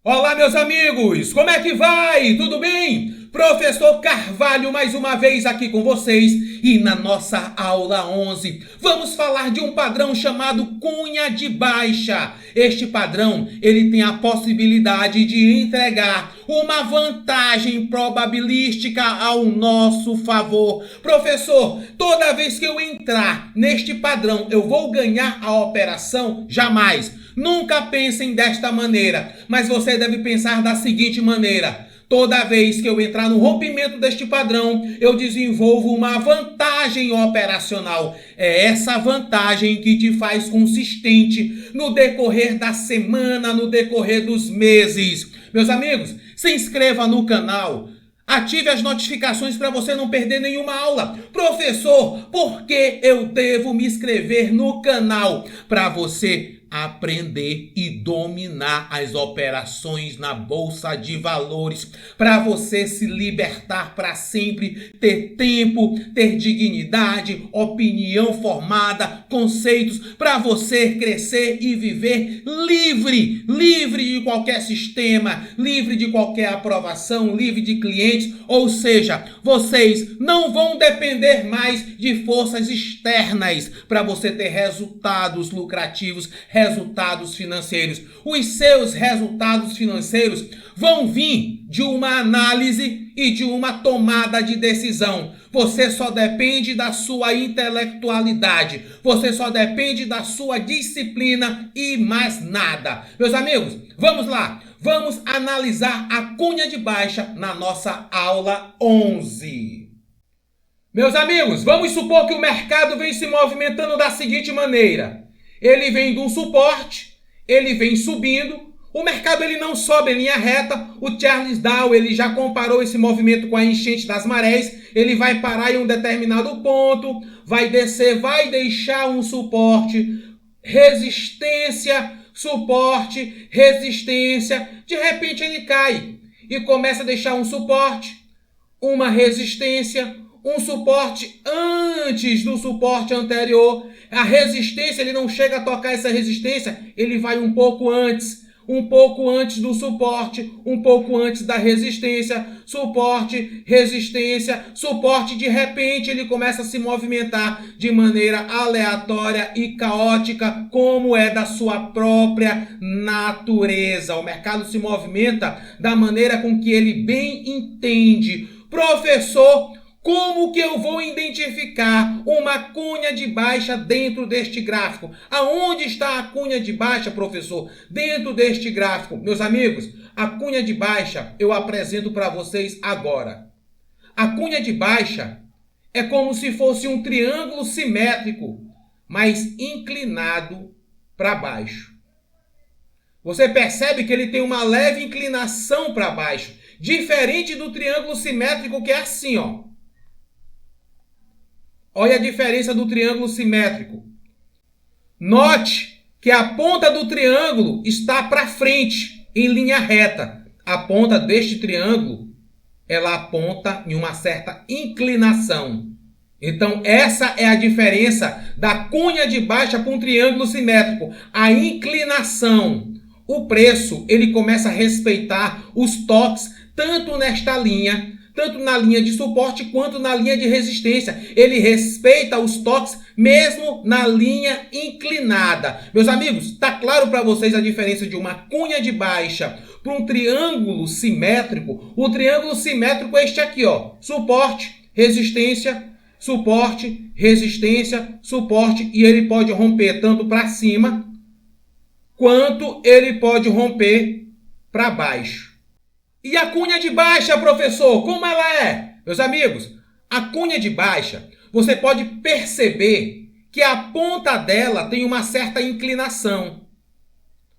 Olá, meus amigos! Como é que vai? Tudo bem? Professor Carvalho mais uma vez aqui com vocês e na nossa aula 11 vamos falar de um padrão chamado cunha de baixa. Este padrão, ele tem a possibilidade de entregar uma vantagem probabilística ao nosso favor. Professor, toda vez que eu entrar neste padrão, eu vou ganhar a operação? Jamais! Nunca pensem desta maneira, mas você deve pensar da seguinte maneira: toda vez que eu entrar no rompimento deste padrão, eu desenvolvo uma vantagem operacional. É essa vantagem que te faz consistente no decorrer da semana, no decorrer dos meses. Meus amigos, se inscreva no canal. Ative as notificações para você não perder nenhuma aula. Professor, por que eu devo me inscrever no canal? Para você aprender e dominar as operações na Bolsa de Valores, para você se libertar para sempre, ter tempo, ter dignidade, opinião formada, conceitos, para você crescer e viver livre, livre de qualquer sistema, livre de qualquer aprovação, livre de clientes, ou seja, vocês não vão depender mais de forças externas para você ter resultados lucrativos, resultados financeiros. Os seus resultados financeiros vão vir de uma análise e de uma tomada de decisão. Você só depende da sua intelectualidade. Você só depende da sua disciplina e mais nada. Meus amigos, vamos lá. Vamos analisar a cunha de baixa na nossa aula 11. Meus amigos, vamos supor que o mercado vem se movimentando da seguinte maneira. Ele vem de um suporte, ele vem subindo, o mercado ele não sobe em linha reta, o Charles Dow ele já comparou esse movimento com a enchente das marés, ele vai parar em um determinado ponto, vai descer, vai deixar um suporte, resistência, suporte, resistência, de repente ele cai e começa a deixar um suporte, uma resistência, um suporte antes do suporte anterior. A resistência, ele não chega a tocar essa resistência, ele vai um pouco antes do suporte, um pouco antes da resistência, suporte, resistência, suporte, de repente ele começa a se movimentar de maneira aleatória e caótica, como é da sua própria natureza. O mercado se movimenta da maneira com que ele bem entende. Professor, como que eu vou identificar uma cunha de baixa dentro deste gráfico? Aonde está a cunha de baixa, professor? Dentro deste gráfico. Meus amigos, a cunha de baixa eu apresento para vocês agora. A cunha de baixa é como se fosse um triângulo simétrico, mas inclinado para baixo. Você percebe que ele tem uma leve inclinação para baixo, diferente do triângulo simétrico que é assim, ó. Olha a diferença do triângulo simétrico. Note que a ponta do triângulo está para frente, em linha reta. A ponta deste triângulo, ela aponta em uma certa inclinação. Então, essa é a diferença da cunha de baixa para um triângulo simétrico. A inclinação. O preço, ele começa a respeitar os toques, tanto nesta linha, tanto na linha de suporte quanto na linha de resistência. Ele respeita os toques mesmo na linha inclinada. Meus amigos, está claro para vocês a diferença de uma cunha de baixa para um triângulo simétrico? O triângulo simétrico é este aqui, ó. Suporte, resistência, suporte, resistência, suporte, e ele pode romper tanto para cima quanto ele pode romper para baixo. E a cunha de baixa, professor, como ela é? Meus amigos, a cunha de baixa, você pode perceber que a ponta dela tem uma certa inclinação.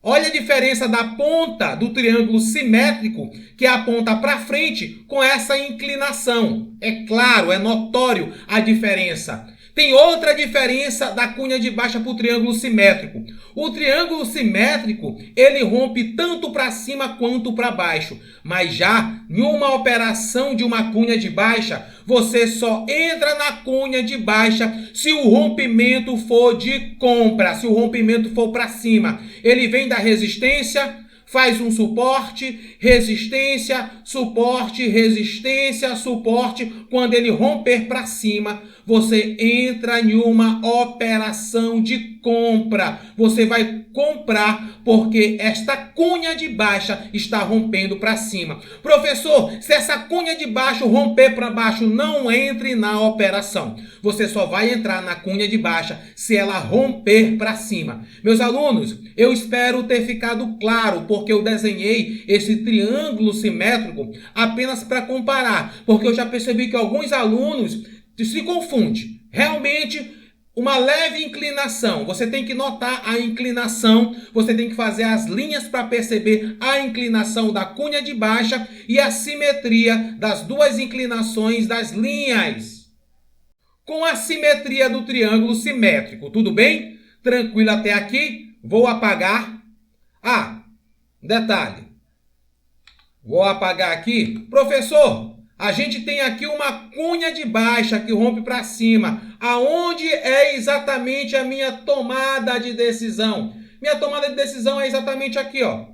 Olha a diferença da ponta do triângulo simétrico, que aponta para frente, com essa inclinação. É claro, é notório a diferença. Tem outra diferença da cunha de baixa para o triângulo simétrico. O triângulo simétrico, ele rompe tanto para cima quanto para baixo. Mas já em uma operação de uma cunha de baixa, você só entra na cunha de baixa se o rompimento for de compra, se o rompimento for para cima. Ele vem da resistência, faz um suporte, resistência, suporte, resistência, suporte. Quando ele romper para cima, você entra em uma operação de compra. Você vai comprar porque esta cunha de baixa está rompendo para cima. Professor, se essa cunha de baixo romper para baixo, não entre na operação. Você só vai entrar na cunha de baixa se ela romper para cima. Meus alunos, eu espero ter ficado claro porque eu desenhei esse triângulo simétrico apenas para comparar, porque eu já percebi que alguns alunos se confundem. Realmente, uma leve inclinação, você tem que notar a inclinação, você tem que fazer as linhas para perceber a inclinação da cunha de baixa e a simetria das duas inclinações das linhas. Com a simetria do triângulo simétrico, tudo bem? Tranquilo até aqui? Vou apagar. Detalhe. Vou apagar aqui. Professor, a gente tem aqui uma cunha de baixa que rompe para cima. Aonde é exatamente a minha tomada de decisão? Minha tomada de decisão é exatamente aqui, ó.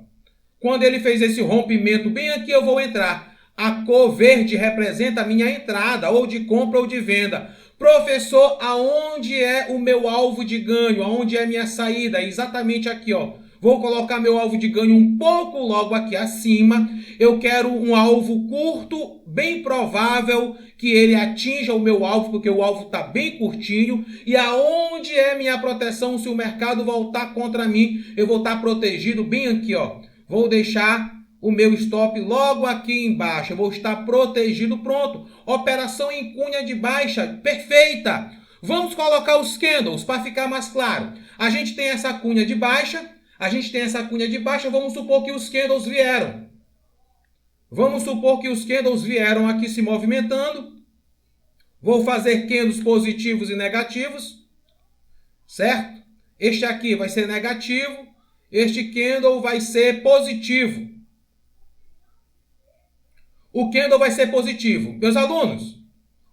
Quando ele fez esse rompimento, bem aqui eu vou entrar. A cor verde representa a minha entrada, ou de compra ou de venda. Professor, aonde é o meu alvo de ganho? Aonde é a minha saída? É exatamente aqui, ó. Vou colocar meu alvo de ganho um pouco logo aqui acima. Eu quero um alvo curto, bem provável que ele atinja o meu alvo, porque o alvo está bem curtinho. E aonde é minha proteção se o mercado voltar contra mim? Eu vou estar protegido bem aqui, ó. Vou deixar o meu stop logo aqui embaixo. Eu vou estar protegido, pronto. Operação em cunha de baixa, perfeita. Vamos colocar os candles para ficar mais claro. A gente tem essa cunha de baixa. Vamos supor que os candles vieram. Vamos supor que os candles vieram aqui se movimentando. Vou fazer candles positivos e negativos. Certo? Este aqui vai ser negativo. Este candle vai ser positivo. O candle vai ser positivo. Meus alunos,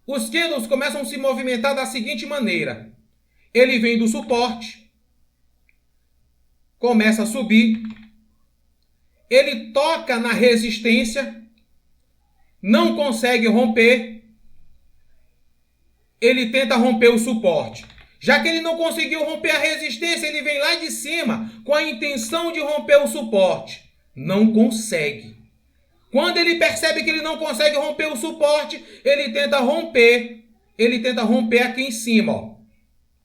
os candles começam a se movimentar da seguinte maneira. Ele vem do suporte. Começa a subir, ele toca na resistência, não consegue romper, ele tenta romper o suporte. Já que ele não conseguiu romper a resistência, ele vem lá de cima com a intenção de romper o suporte. Não consegue. Quando ele percebe que ele não consegue romper o suporte, ele tenta romper aqui em cima, ó.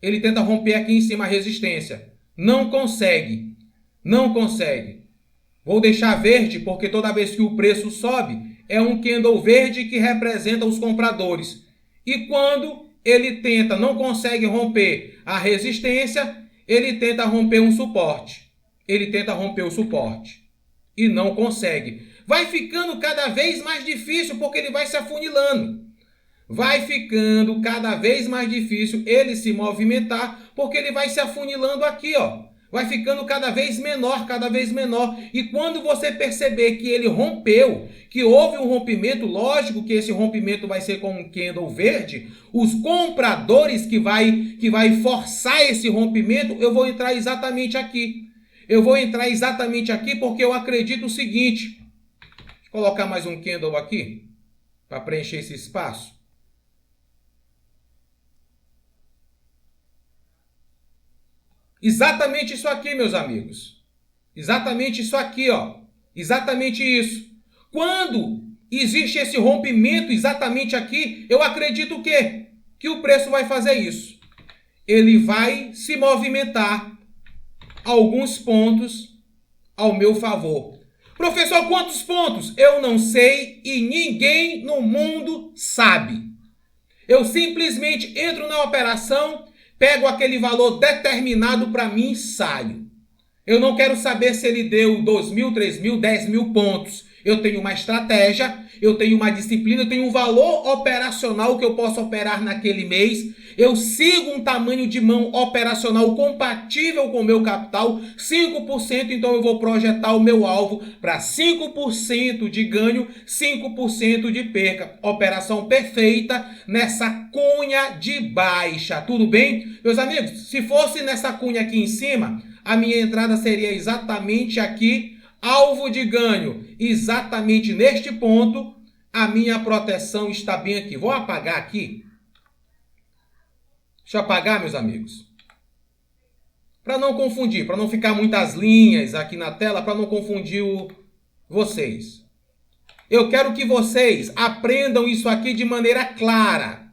Ele tenta romper aqui em cima a resistência. Não consegue. Vou deixar verde porque toda vez que o preço sobe, é um candle verde que representa os compradores. E quando ele não consegue romper a resistência, ele tenta romper um suporte. E não consegue. Vai ficando cada vez mais difícil porque ele vai se afunilando. Vai ficando cada vez mais difícil ele se movimentar, porque ele vai se afunilando aqui, ó. Vai ficando cada vez menor. E quando você perceber que ele rompeu, que houve um rompimento, lógico que esse rompimento vai ser com um candle verde, os compradores que vai forçar esse rompimento, eu vou entrar exatamente aqui. Porque eu acredito o seguinte. Deixa eu colocar mais um candle aqui, para preencher esse espaço. Exatamente isso aqui, meus amigos. Exatamente isso aqui, ó. Exatamente isso. Quando existe esse rompimento exatamente aqui, eu acredito o quê? Que o preço vai fazer isso. Ele vai se movimentar alguns pontos ao meu favor. Professor, quantos pontos? Eu não sei e ninguém no mundo sabe. Eu simplesmente entro na operação, pego aquele valor determinado para mim e saio. Eu não quero saber se ele deu 2.000, 3.000, 10.000 pontos. Eu tenho uma estratégia, eu tenho uma disciplina, eu tenho um valor operacional que eu posso operar naquele mês. Eu sigo um tamanho de mão operacional compatível com o meu capital, 5%, então eu vou projetar o meu alvo para 5% de ganho, 5% de perca. Operação perfeita nessa cunha de baixa, tudo bem? Meus amigos, se fosse nessa cunha aqui em cima, a minha entrada seria exatamente aqui, alvo de ganho exatamente neste ponto, a minha proteção está bem aqui. Vou apagar aqui. Deixa eu apagar, meus amigos. Para não confundir, para não ficar muitas linhas aqui na tela, para não confundir vocês. Eu quero que vocês aprendam isso aqui de maneira clara.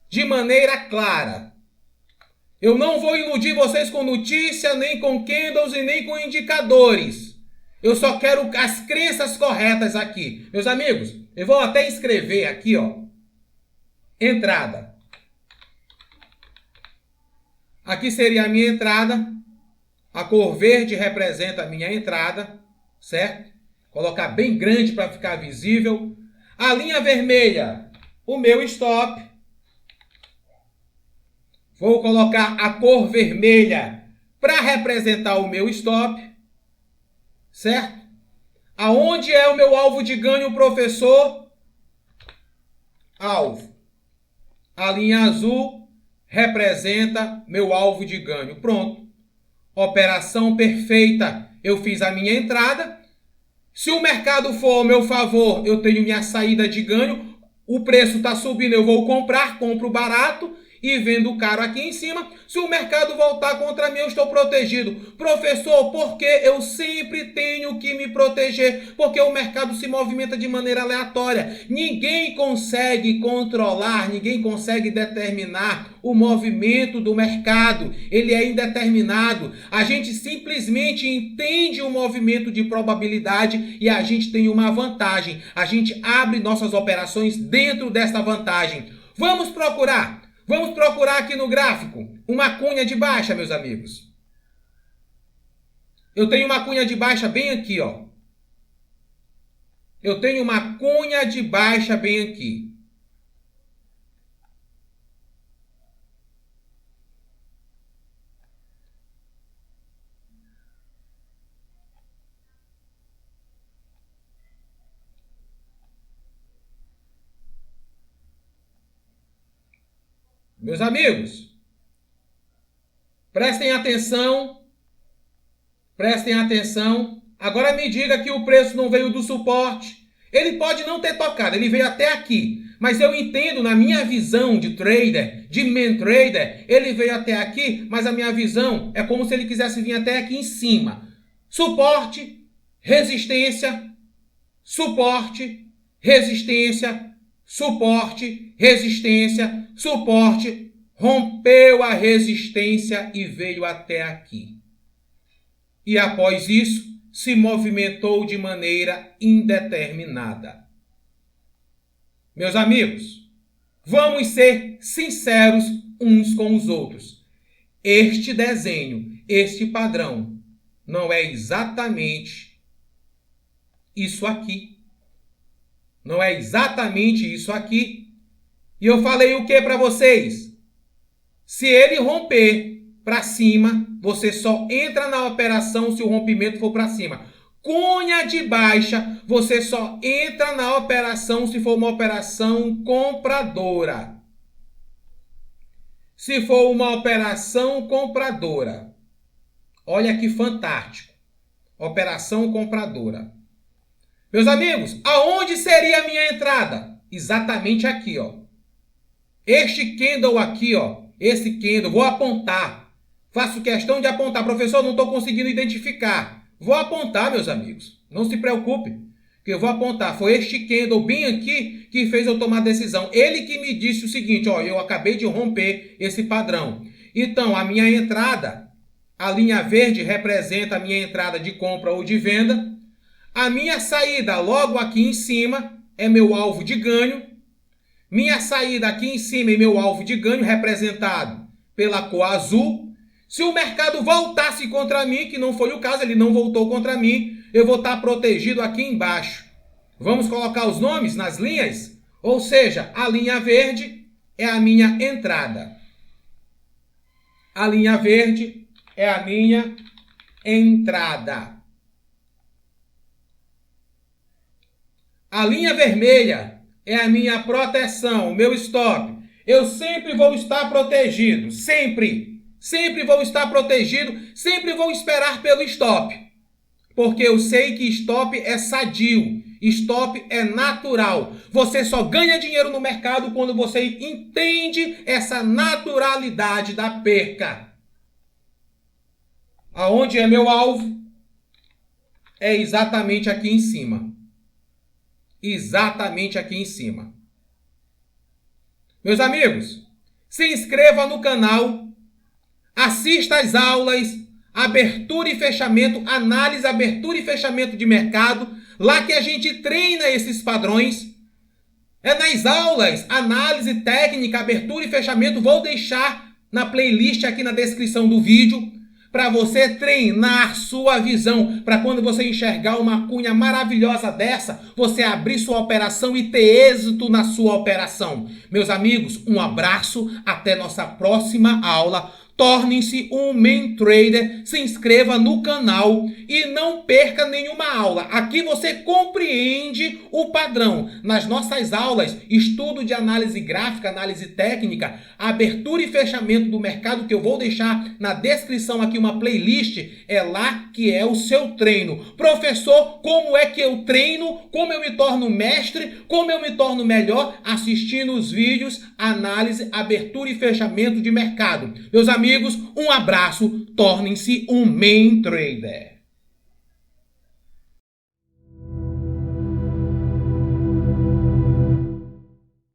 De maneira clara. Eu não vou iludir vocês com notícia, nem com candles e nem com indicadores. Eu só quero as crenças corretas aqui. Meus amigos, eu vou até escrever aqui, ó. Entrada. Aqui seria a minha entrada. A cor verde representa a minha entrada, certo? Colocar bem grande para ficar visível. A linha vermelha, o meu stop. Vou colocar a cor vermelha para representar o meu stop, certo? Aonde é o meu alvo de ganho, professor? Alvo. A linha azul representa meu alvo de ganho. Pronto. Operação perfeita. Eu fiz a minha entrada. Se o mercado for ao meu favor, eu tenho minha saída de ganho. O preço está subindo, eu vou comprar, compro barato e vendo caro aqui em cima. Se o mercado voltar contra mim, eu estou protegido. Professor, por que eu sempre tenho que me proteger? Porque o mercado se movimenta de maneira aleatória. Ninguém consegue controlar, ninguém consegue determinar o movimento do mercado. Ele é indeterminado. A gente simplesmente entende o movimento de probabilidade e a gente tem uma vantagem. A gente abre nossas operações dentro dessa vantagem. Vamos procurar aqui no gráfico uma cunha de baixa, meus amigos. Eu tenho uma cunha de baixa bem aqui, ó. Eu tenho uma cunha de baixa bem aqui. Meus amigos, prestem atenção. Prestem atenção. Agora me diga que o preço não veio do suporte. Ele pode não ter tocado, ele veio até aqui. Mas eu entendo, na minha visão de trader, de main trader, ele veio até aqui, mas a minha visão é como se ele quisesse vir até aqui em cima. Suporte, resistência, suporte, resistência, suporte, resistência, suporte, rompeu a resistência e veio até aqui. E após isso, se movimentou de maneira indeterminada. Meus amigos, vamos ser sinceros uns com os outros. Este desenho, este padrão, não é exatamente isso aqui. Não é exatamente isso aqui. E eu falei o que para vocês? Se ele romper para cima, você só entra na operação se o rompimento for para cima. Cunha de baixa, você só entra na operação se for uma operação compradora. Se for uma operação compradora. Olha que fantástico. Operação compradora. Meus amigos, aonde seria a minha entrada? Exatamente aqui, ó. Este candle aqui, ó. Esse candle, vou apontar. Faço questão de apontar. Professor, não estou conseguindo identificar. Vou apontar, meus amigos. Não se preocupe, que eu vou apontar. Foi este candle bem aqui que fez eu tomar decisão. Ele que me disse o seguinte, ó. Eu acabei de romper esse padrão. Então, a minha entrada, a linha verde representa a minha entrada de compra ou de venda. A minha saída logo aqui em cima é meu alvo de ganho. Minha saída aqui em cima é meu alvo de ganho, representado pela cor azul. Se o mercado voltasse contra mim, que não foi o caso, ele não voltou contra mim, eu vou estar protegido aqui embaixo. Vamos colocar os nomes nas linhas? Ou seja, a linha verde é a minha entrada. A linha verde é a minha entrada. A linha vermelha é a minha proteção, o meu stop. Eu sempre vou estar protegido, sempre. Sempre vou estar protegido, sempre vou esperar pelo stop. porque eu sei que stop é sadio, stop é natural. Você só ganha dinheiro no mercado quando você entende essa naturalidade da perca. Aonde é meu alvo? É exatamente aqui em cima. Exatamente aqui em cima. Meus amigos, se inscreva no canal, assista às aulas, abertura e fechamento, análise, abertura e fechamento de mercado, lá que a gente treina esses padrões. É nas aulas, análise técnica, abertura e fechamento, vou deixar na playlist aqui na descrição do vídeo, para você treinar sua visão, para quando você enxergar uma cunha maravilhosa dessa, você abrir sua operação e ter êxito na sua operação. Meus amigos, um abraço, até nossa próxima aula. Tornem-se um main trader, se inscreva no canal e não perca nenhuma aula. Aqui você compreende o padrão. Nas nossas aulas, estudo de análise gráfica, análise técnica, abertura e fechamento do mercado, que eu vou deixar na descrição aqui uma playlist, é lá que é o seu treino. Professor, como é que eu treino? Como eu me torno mestre? Como eu me torno melhor? Assistindo os vídeos, análise, abertura e fechamento de mercado. Meus amigos, um abraço, tornem-se um main trader.